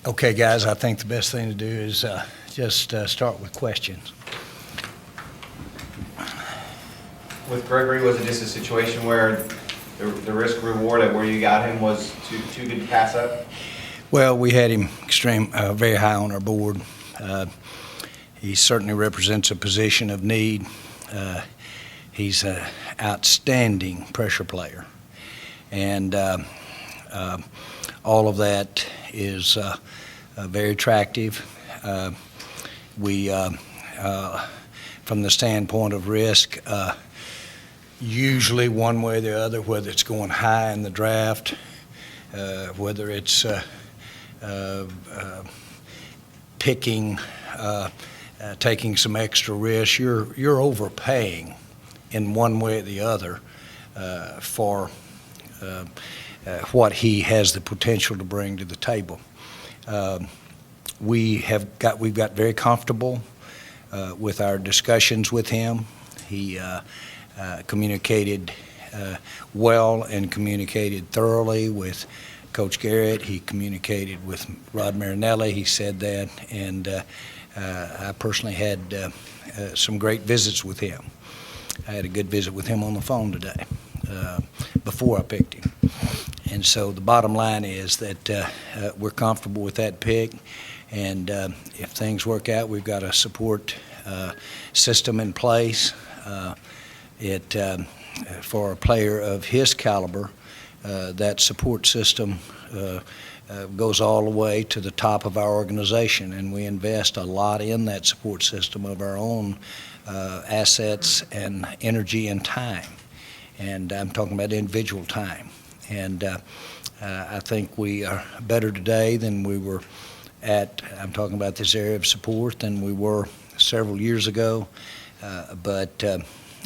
Okay, guys, I think the best thing to do is just start with questions. With Gregory, was it just a situation where the risk reward at where you got him was too good to pass up? Well, we had him very high on our board. He certainly represents a position of need. He's an outstanding pressure player, and all of that is very attractive. We, from the standpoint of risk, usually one way or the other, whether it's going high in the draft, whether it's picking, taking some extra risk, you're overpaying in one way or the other for what he has the potential to bring to the table. We've got very comfortable with our discussions with him. He communicated well and communicated thoroughly with Coach Garrett. He communicated with Rod Marinelli. He said that, and I personally had some great visits with him. I had a good visit with him on the phone today before I picked him. And so the bottom line is that we're comfortable with that pick, and if things work out, we've got a support system in place. For a player of his caliber, that support system goes all the way to the top of our organization, and we invest a lot in that support system of our own assets and energy and time. And I'm talking about individual time. And I think we are better today than we were I'm talking about this area of support, than we were several years ago. But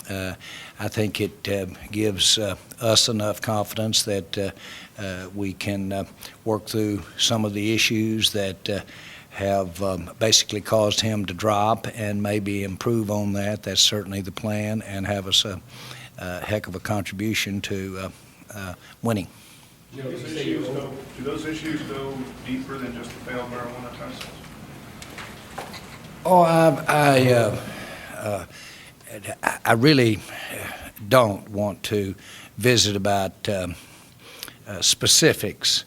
I think it gives us enough confidence that we can work through some of the issues that have basically caused him to drop, and maybe improve on that. That's certainly the plan, and have us a heck of a contribution to winning. Do those issues go deeper than just the failed marijuana test? Oh, I really don't want to visit about specifics,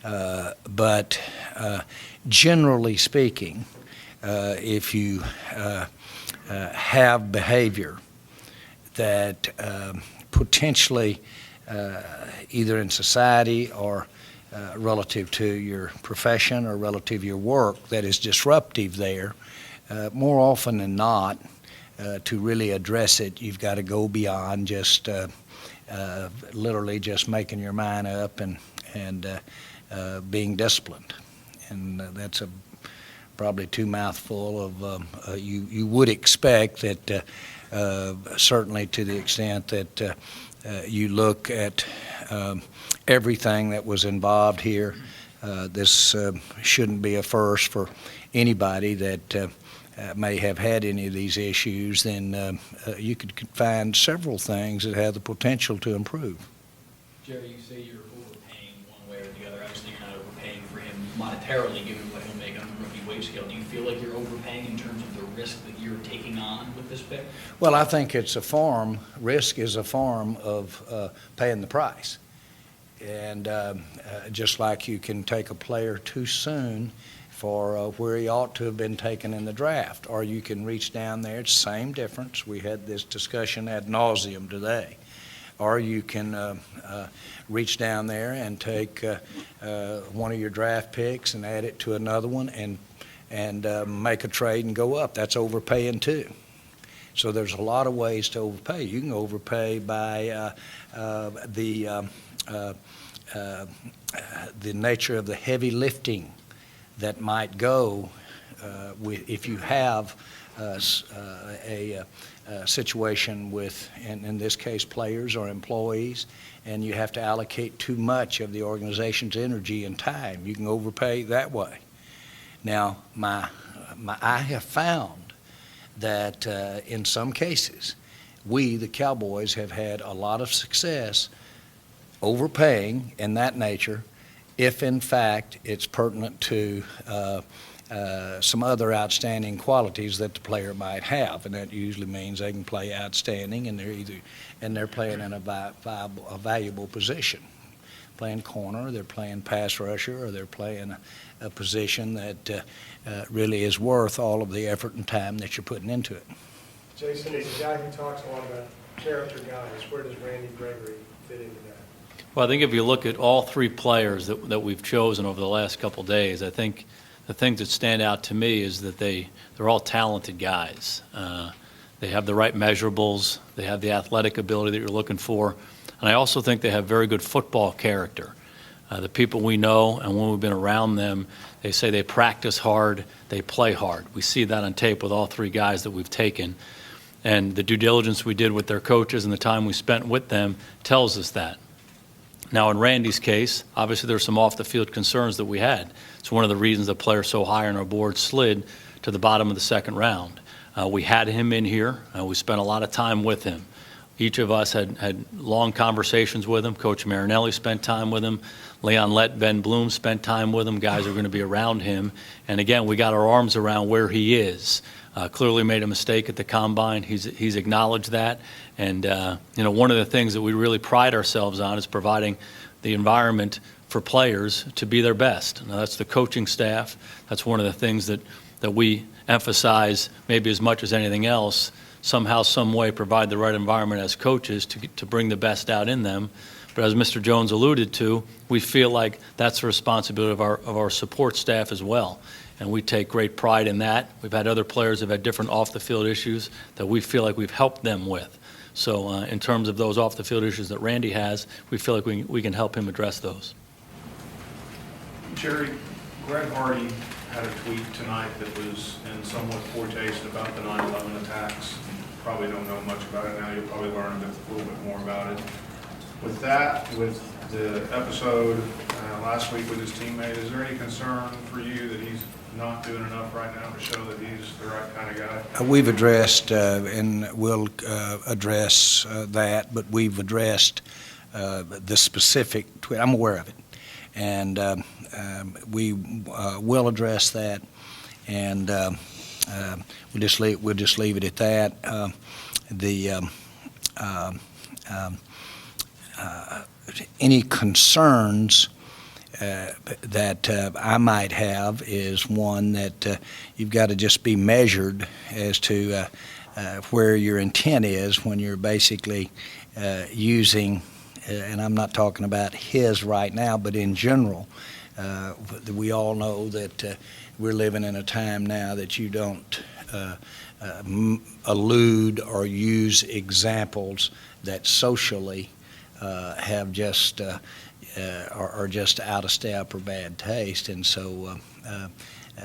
but generally speaking, if you have behavior that potentially either in society or relative to your profession or relative to your work that is disruptive there, more often than not, to really address it, you've got to go beyond just literally just making your mind up and being disciplined. And that's probably too mouthful of you would expect that certainly to the extent that you look at everything that was involved here. This shouldn't be a first for anybody that may have had any of these issues. Then you could find several things that have the potential to improve. Jerry, you say you're overpaying one way or the other. Obviously, you're not overpaying for him monetarily, given what he'll make on the rookie wage scale. Do you feel like you're overpaying in terms of the risk that you're taking on with this pick? Well, I think risk is a form of paying the price. And just like you can take a player too soon for where he ought to have been taken in the draft, or you can reach down there, it's the same difference. We had this discussion ad nauseum today. Or you can reach down there and take one of your draft picks and add it to another one and make a trade and go up. That's overpaying too. So there's a lot of ways to overpay. You can overpay by the nature of the heavy lifting that might go if you have a situation with, in this case, players or employees, and you have to allocate too much of the organization's energy and time. You can overpay that way. Now, I have found that in some cases, we, the Cowboys, have had a lot of success overpaying in that nature if in fact it's pertinent to some other outstanding qualities that the player might have, and that usually means they can play outstanding, and they're playing in a valuable position, playing corner, they're playing pass rusher, or they're playing a position that really is worth all of the effort and time that you're putting into it. Jason is a guy who talks a lot about character guys. Where does Randy Gregory fit into that? Well, I think if you look at all three players that we've chosen over the last couple of days, I think the things that stand out to me is that they're all talented guys. They have the right measurables. They have the athletic ability that you're looking for. And I also think they have very good football character. The people we know, and when we've been around them, they say they practice hard, they play hard. We see that on tape with all three guys that we've taken. And the due diligence we did with their coaches and the time we spent with them tells us that. Now, in Randy's case, obviously there's some off-the-field concerns that we had. It's one of the reasons the player so high on our board slid to the bottom of the second round. We had him in here. We spent a lot of time with him. Each of us had long conversations with him. Coach Marinelli spent time with him. Leon Lett, Ben Bloom spent time with him. Guys are going to be around him. And again, we got our arms around where he is. Clearly made a mistake at the combine. He's acknowledged that. And one of the things that we really pride ourselves on is providing the environment for players to be their best. Now, that's the coaching staff. That's one of the things that we emphasize maybe as much as anything else. Somehow, some way, provide the right environment as coaches to bring the best out in them. But as Mr. Jones alluded to, we feel like that's the responsibility of our support staff as well. And we take great pride in that. We've had other players who have had different off-the-field issues that we feel like we've helped them with. So in terms of those off-the-field issues that Randy has, we feel like we can help him address those. Jerry, Greg Hardy had a tweet tonight that was in somewhat poor taste about the 9/11 attacks. Probably don't know much about it now. You'll probably learn a little bit more about it. With that, with the episode last week with his teammate, is there any concern for you that he's not doing enough right now to show that he's the right kind of guy? We've addressed and will address that, but we've addressed the specific tweet. I'm aware of it, and we will address that, and we'll just leave it at that. Any concerns that I might have is one that you've got to just be measured as to where your intent is when you're basically using, and I'm not talking about his right now, but in general, we all know that we're living in a time now that you don't allude or use examples that socially have just are just out of step or bad taste. And so,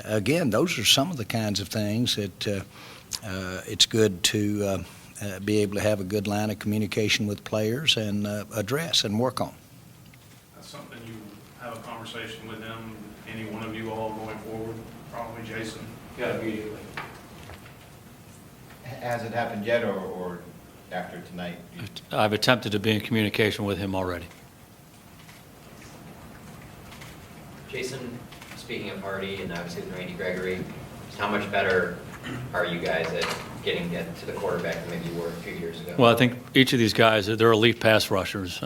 again, those are some of the kinds of things that it's good to be able to have a good line of communication with players and address and work on. That's something you have a conversation with them, any one of you all going forward, probably Jason. Yeah, immediately. Has it happened yet, or after tonight? I've attempted to be in communication with him already. Jason, speaking of Hardy and obviously with Randy Gregory, how much better are you guys at getting to the quarterback than maybe you were a few years ago? Well, I think each of these guys, they're elite pass rushers.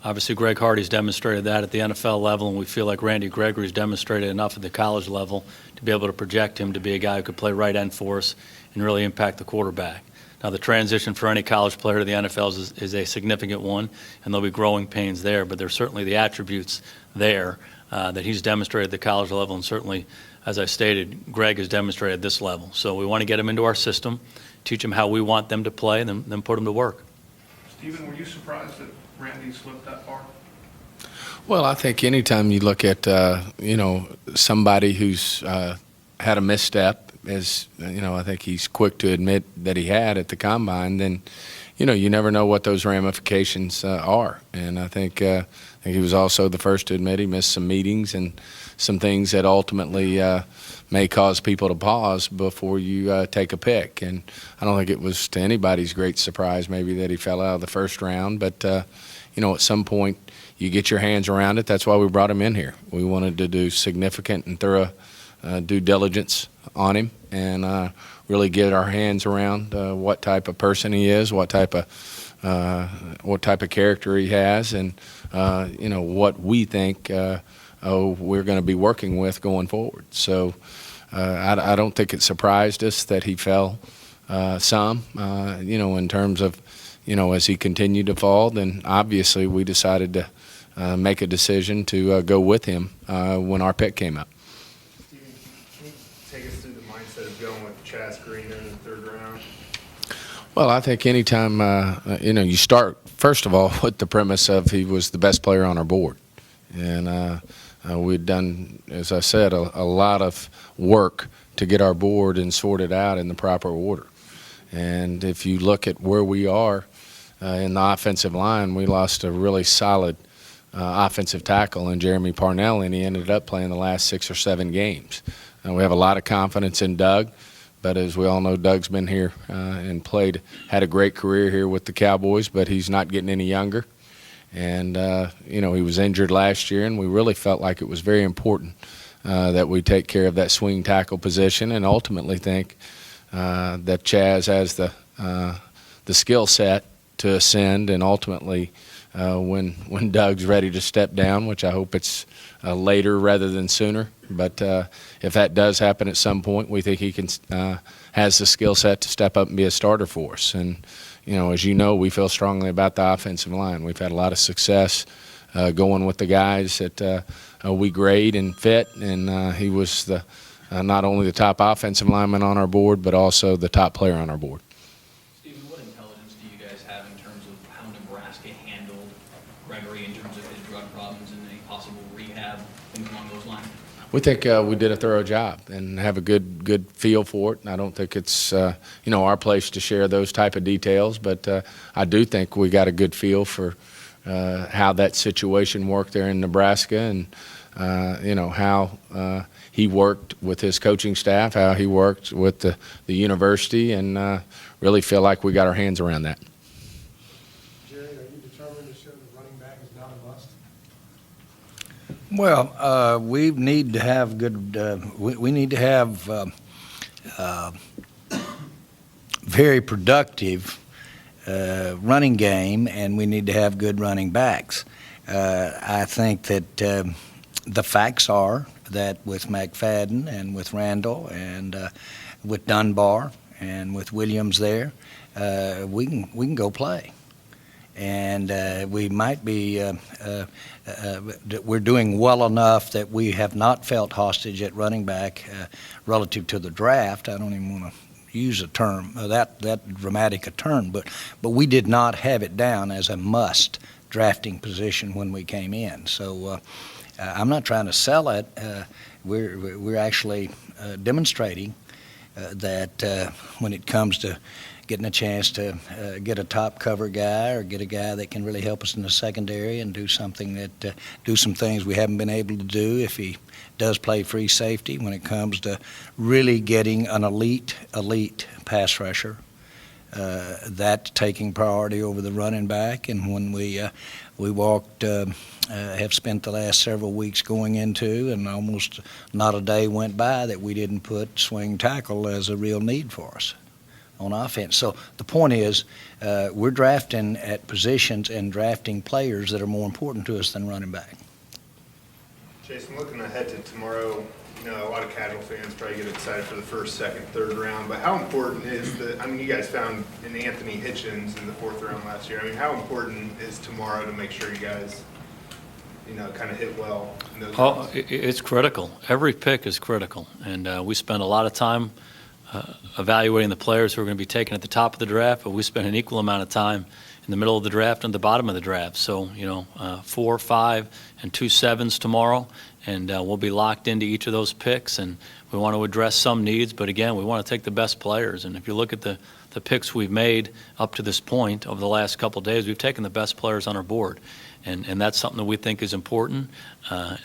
Obviously, Greg Hardy's demonstrated that at the NFL level, and we feel like Randy Gregory's demonstrated enough at the college level to be able to project him to be a guy who could play right end for us and really impact the quarterback. Now, the transition for any college player to the NFL is a significant one, and there'll be growing pains there, but there's certainly the attributes there that he's demonstrated at the college level, and certainly, as I stated, Greg has demonstrated at this level. So we want to get him into our system, teach him how we want them to play, and then put them to work. Stephen, were you surprised that Randy slipped that far? Well, I think anytime you look at, somebody who's had a misstep, as, I think he's quick to admit that he had at the combine, then, you never know what those ramifications are. And I think he was also the first to admit he missed some meetings and some things that ultimately may cause people to pause before you take a pick. And I don't think it was to anybody's great surprise maybe that he fell out of the first round, but, at some point you get your hands around it. That's why we brought him in here. We wanted to do significant and thorough due diligence on him and really get our hands around what type of person he is, what type of character he has, and what we think we're going to be working with going forward. So I don't think it surprised us that he fell some, in terms of, as he continued to fall. Then obviously we decided to make a decision to go with him when our pick came up. Stephen, can you take us through the mindset of going with Chaz Green in the third round? Well, I think anytime, you start, first of all, with the premise of he was the best player on our board. And we'd done, as I said, a lot of work to get our board and sort it out in the proper order. And if you look at where we are in the offensive line, we lost a really solid offensive tackle in Jeremy Parnell, and he ended up playing the last 6 or 7 games. We have a lot of confidence in Doug. But as we all know, Doug's been here and had a great career here with the Cowboys, but he's not getting any younger. And, he was injured last year, and we really felt like it was very important that we take care of that swing tackle position, and ultimately think that Chaz has the skill set to ascend, and ultimately when Doug's ready to step down, which I hope it's later rather than sooner. But if that does happen at some point, we think he has the skill set to step up and be a starter for us. And, as you know, we feel strongly about the offensive line. We've had a lot of success going with the guys that we grade and fit, and he was not only the top offensive lineman on our board, but also the top player on our board. Stephen, what intelligence do you guys have in terms of how Nebraska handled Gregory in terms of his drug problems and any possible rehab, things along those lines? We think we did a thorough job and have a good feel for it. And I don't think it's our place to share those type of details, but I do think we got a good feel for how that situation worked there in Nebraska, and how he worked with his coaching staff, how he worked with the university, and really feel like we got our hands around that. Jerry, are you determined to show the running back is not a must? Well, we need to have good. We need to have very productive running game, and we need to have good running backs. I think that the facts are that with McFadden and with Randall and with Dunbar and with Williams there, we can go play. And we might be, we're doing well enough that we have not felt hostage at running back relative to the draft. I don't even want to use a term, that dramatic a term, but we did not have it down as a must drafting position when we came in. So I'm not trying to sell it. We're actually demonstrating that when it comes to getting a chance to get a top cover guy or get a guy that can really help us in the secondary and do something that do some things we haven't been able to do if he does play free safety, when it comes to really getting an elite pass rusher, that taking priority over the running back. And when we walked, have spent the last several weeks going into, and almost not a day went by that we didn't put swing tackle as a real need for us on offense. So the point is, we're drafting at positions and drafting players that are more important to us than running back. Jason, looking ahead to tomorrow, a lot of casual fans probably get excited for the first, second, third round, but how important is you guys found an Anthony Hitchens in the 4th round last year. How important is tomorrow to make sure you guys, kind of hit well in those rounds? It's critical. Every pick is critical, and we spend a lot of time evaluating the players who are going to be taken at the top of the draft, but we spend an equal amount of time in the middle of the draft and the bottom of the draft. So, 4, 5, and 2 7s tomorrow, and we'll be locked into each of those picks, and we want to address some needs, but again, we want to take the best players. And if you look at the picks we've made up to this point over the last couple of days, we've taken the best players on our board, and that's something that we think is important.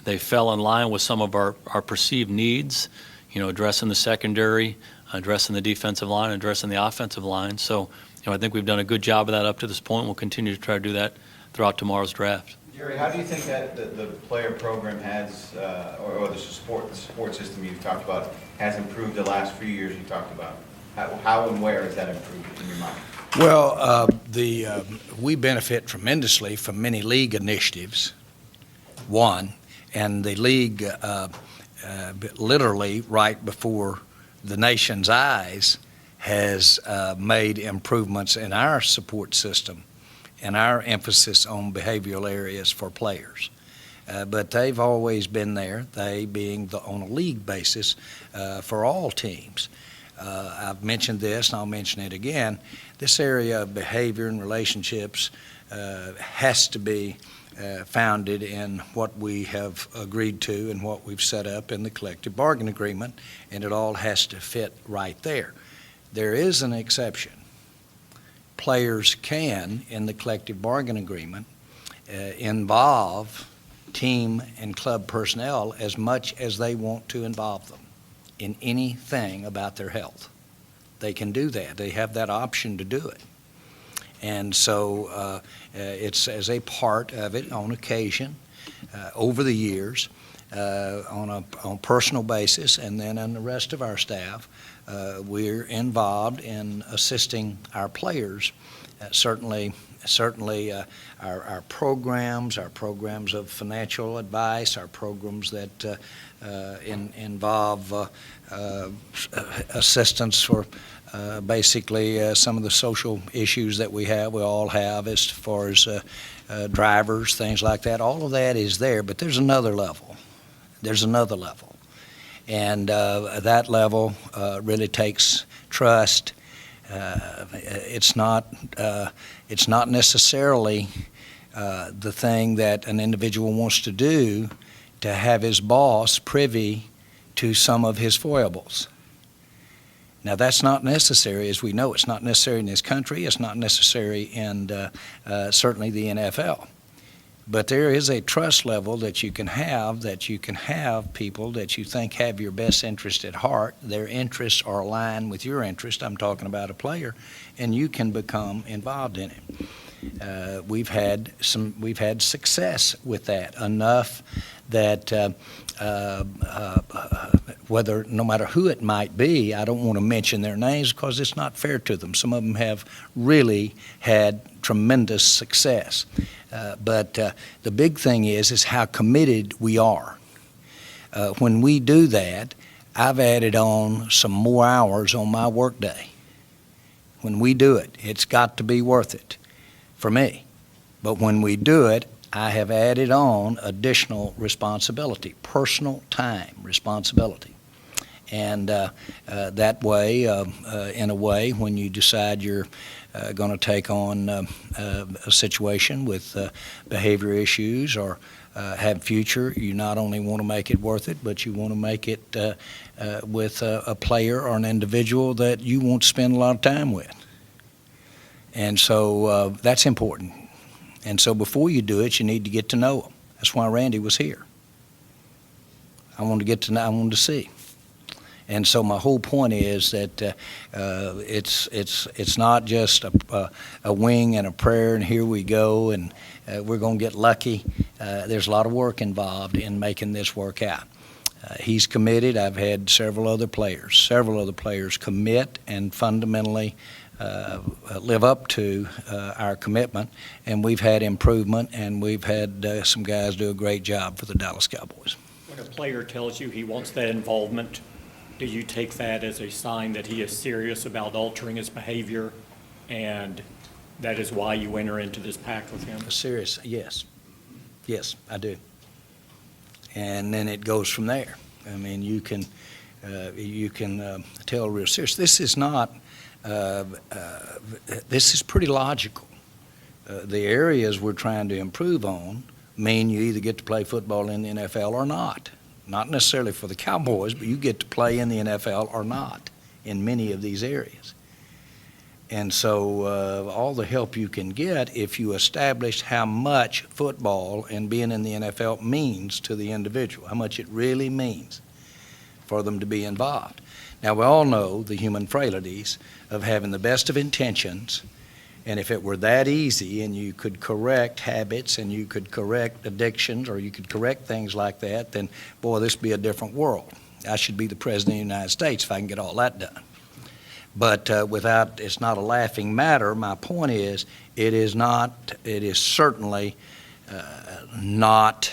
They fell in line with some of our perceived needs, addressing the secondary, addressing the defensive line, addressing the offensive line. So, I think we've done a good job of that up to this point. We'll continue to try to do that throughout tomorrow's draft. Gary, how do you think that the player program has, or the support system you've talked about has improved the last few years you talked about? How and where has that improved in your mind? Well, we benefit tremendously from many league initiatives, one, and the league literally right before the nation's eyes has made improvements in our support system and our emphasis on behavioral areas for players. But they've always been there, they being on a league basis for all teams. I've mentioned this, and I'll mention it again. This area of behavior and relationships has to be founded in what we have agreed to and what we've set up in the collective bargaining agreement, and it all has to fit right there. There is an exception. Players can, in the collective bargaining agreement, involve team and club personnel as much as they want to involve them in anything about their health. They can do that. They have that option to do it. And so it's as a part of it on occasion, over the years, on a personal basis, and then on the rest of our staff, we're involved in assisting our players. Certainly our programs of financial advice, our programs that involve assistance for basically some of the social issues that we all have as far as drivers, things like that. All of that is there, but there's another level. And that level really takes trust. It's not necessarily the thing that an individual wants to do to have his boss privy to some of his foibles. Now, that's not necessary, as we know. It's not necessary in this country. It's not necessary in certainly the NFL. But there is a trust level that you can have people that you think have your best interest at heart. Their interests are aligned with your interest. I'm talking about a player, and you can become involved in it. We've had success with that, enough that no matter who it might be, I don't want to mention their names because it's not fair to them. Some of them have really had tremendous success. But the big thing is how committed we are. When we do that, I've added on some more hours on my workday. When we do it, it's got to be worth it for me. But when we do it, I have added on additional responsibility, personal time responsibility. And that way, in a way, when you decide you're going to take on a situation with behavior issues or have future, you not only want to make it worth it, but you want to make it with a player or an individual that you want to spend a lot of time with. And so that's important. And so before you do it, you need to get to know them. That's why Randy was here. I wanted to get to know, I wanted to see. And so my whole point is that it's not just a wing and a prayer and here we go and we're going to get lucky. There's a lot of work involved in making this work out. He's committed. I've had several other players commit and fundamentally live up to our commitment, and we've had improvement, and we've had some guys do a great job for the Dallas Cowboys. When a player tells you he wants that involvement, do you take that as a sign that he is serious about altering his behavior, and that is why you enter into this pact with him? Serious, yes. Yes, I do. And then it goes from there. I mean, you can tell real serious. This is not. This is pretty logical. The areas we're trying to improve on mean you either get to play football in the NFL or not. Not necessarily for the Cowboys, but you get to play in the NFL or not in many of these areas. And so all the help you can get if you establish how much football and being in the NFL means to the individual, how much it really means for them to be involved. Now, we all know the human frailties of having the best of intentions And if it were that easy and you could correct habits and you could correct addictions or you could correct things like that, then, boy, this would be a different world. I should be the President of the United States if I can get all that done. But it's not a laughing matter. My point is, it is certainly not,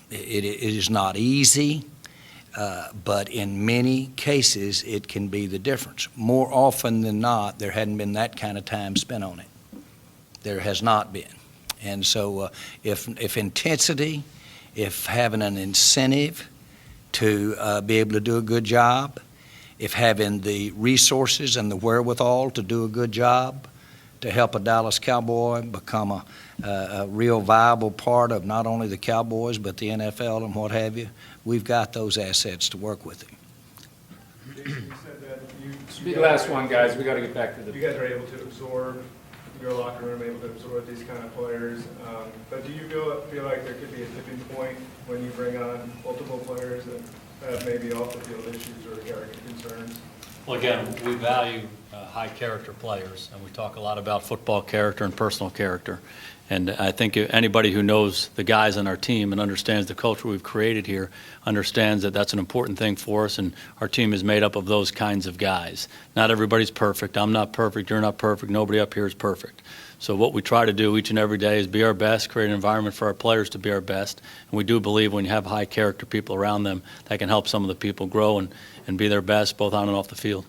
it is not easy. But in many cases, it can be the difference. More often than not, there hadn't been that kind of time spent on it. There has not been. And so if intensity, if having an incentive to be able to do a good job, if having the resources and the wherewithal to do a good job, to help a Dallas Cowboy become a real viable part of not only the Cowboys but the NFL and what have you, we've got those assets to work with him. Jason, you said that Be the last one, guys. We got to get back to you the. guys are able to absorb, your locker room able to absorb these kind of players. But do you feel like there could be a tipping point when you bring on multiple players that have maybe off-the-field issues or character concerns? Well, again, we value high-character players, and we talk a lot about football character and personal character. And I think anybody who knows the guys on our team and understands the culture we've created here understands that that's an important thing for us, and our team is made up of those kinds of guys. Not everybody's perfect. I'm not perfect. You're not perfect. Nobody up here is perfect. So what we try to do each and every day is be our best, create an environment for our players to be our best. And we do believe when you have high-character people around them, that can help some of the people grow and be their best both on and off the field.